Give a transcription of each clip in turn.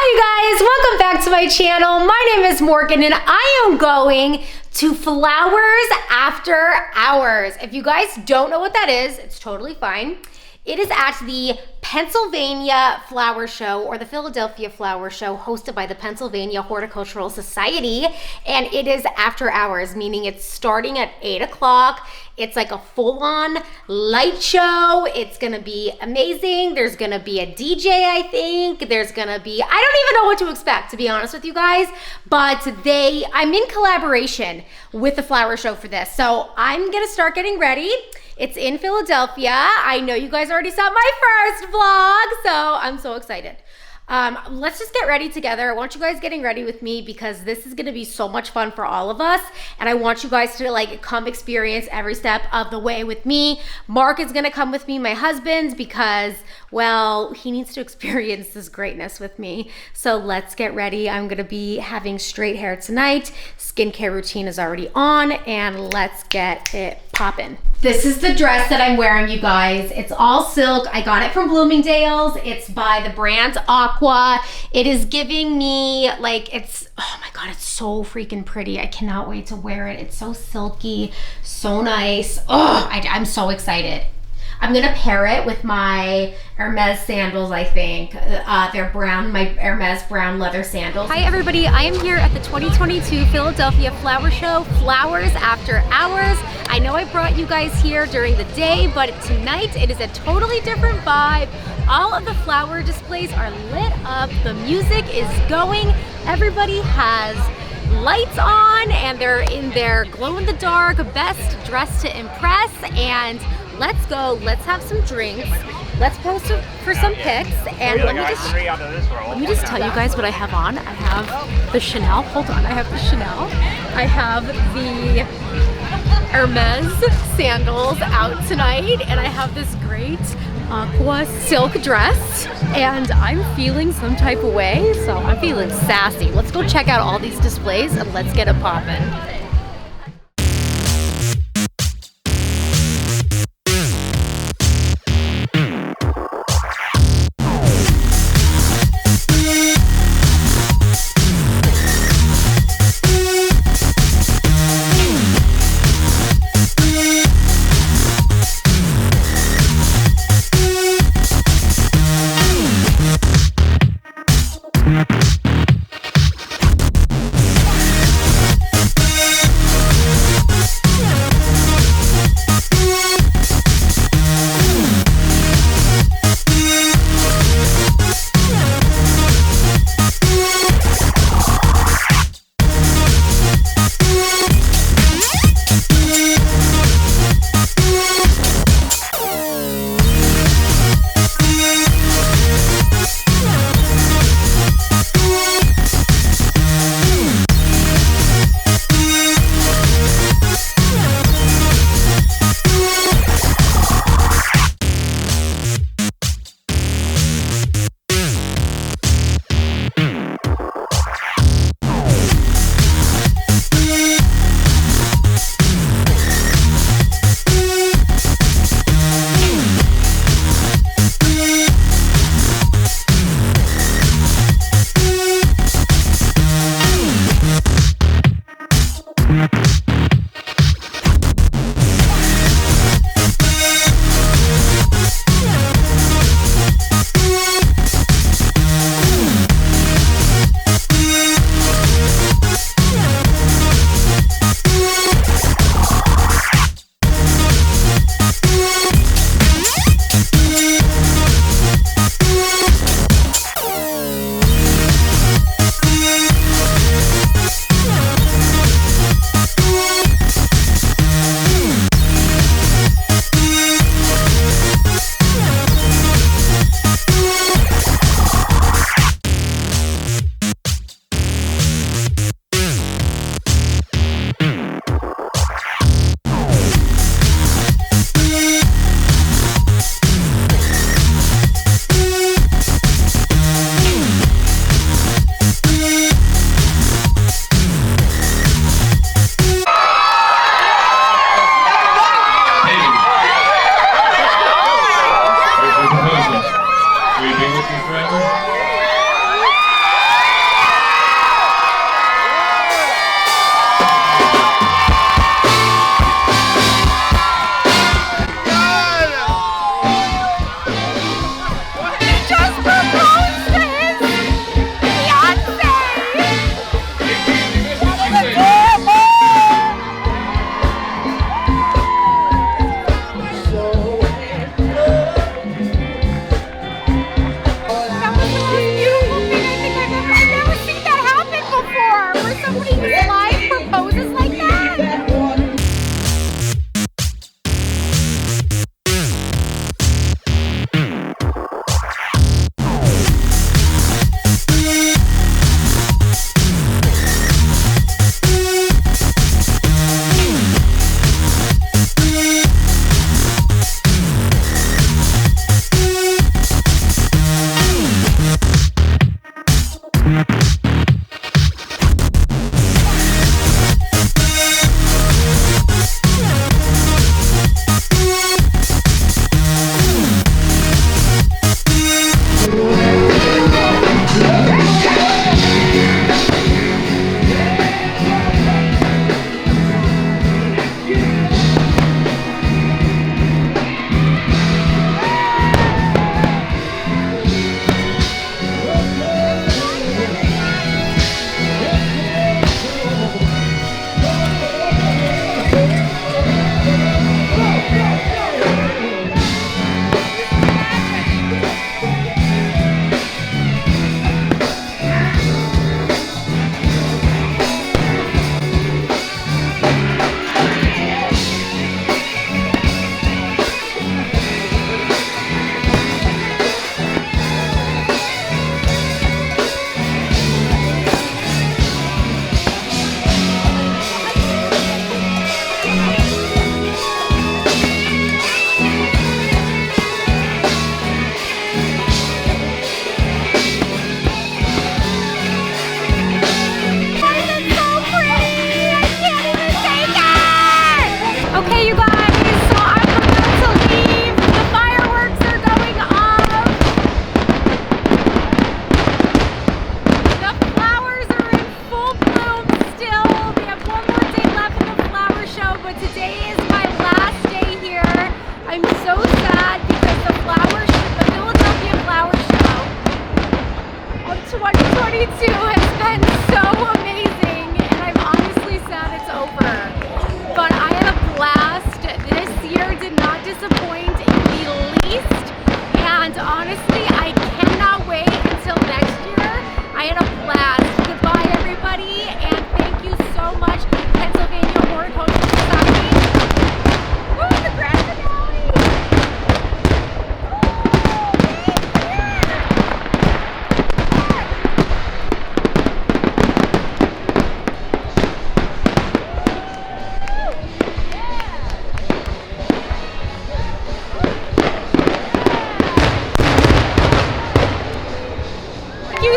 Hi you guys, welcome back to my channel. My name is Morgan and I am going to Flowers After Hours. If you guys don't know what that is, it's totally fine. It is at the Pennsylvania Flower Show, or the Philadelphia Flower Show, hosted by the Pennsylvania Horticultural Society, and it is after hours, meaning it's starting at 8 o'clock. It's like a full-on light show. It's gonna be amazing. There's gonna be a DJ, I think. There's gonna be, I don't even know what to expect, to be honest with you guys, but I'm in collaboration with the Flower Show for this, so I'm gonna start getting ready. It's in Philadelphia. I know you guys already saw my first vlog, so I'm so excited. Let's just get ready together. I want you guys getting ready with me because this is gonna be so much fun for all of us, and I want you guys to like come experience every step of the way with me. Mark is gonna come with me, my husband, because, well, he needs to experience this greatness with me. So let's get ready. I'm gonna be having straight hair tonight. Skincare routine is already on, and let's get it poppin'. This is the dress that I'm wearing, you guys. It's all silk. I got it from Bloomingdale's. It's by the brand Aqua. It is giving me like, oh my God, it's so freaking pretty. I cannot wait to wear it. It's so silky, so nice. Oh, I'm so excited. I'm gonna pair it with my Hermes sandals, I think. They're brown, my Hermes brown leather sandals. Hi everybody, I am here at the 2022 Philadelphia Flower Show, Flowers After Hours. I know I brought you guys here during the day, but tonight it is a totally different vibe. All of the flower displays are lit up, the music is going, everybody has lights on, and they're in their glow-in-the-dark, best dressed to impress, and let's go, let's have some drinks, let's pose for some pics, and let me just tell you guys what I have on. I have the Chanel, hold on, I have the Chanel, I have the Hermes sandals out tonight, and I have this great aqua silk dress, and I'm feeling some type of way, so I'm feeling sassy. Let's go check out all these displays and let's get it poppin'.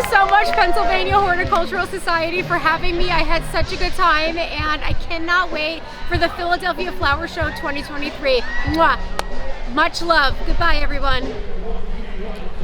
So much, Pennsylvania Horticultural Society, for having me. I had such a good time, and I cannot wait for the Philadelphia Flower Show 2023. Mwah. Much love. Goodbye, everyone.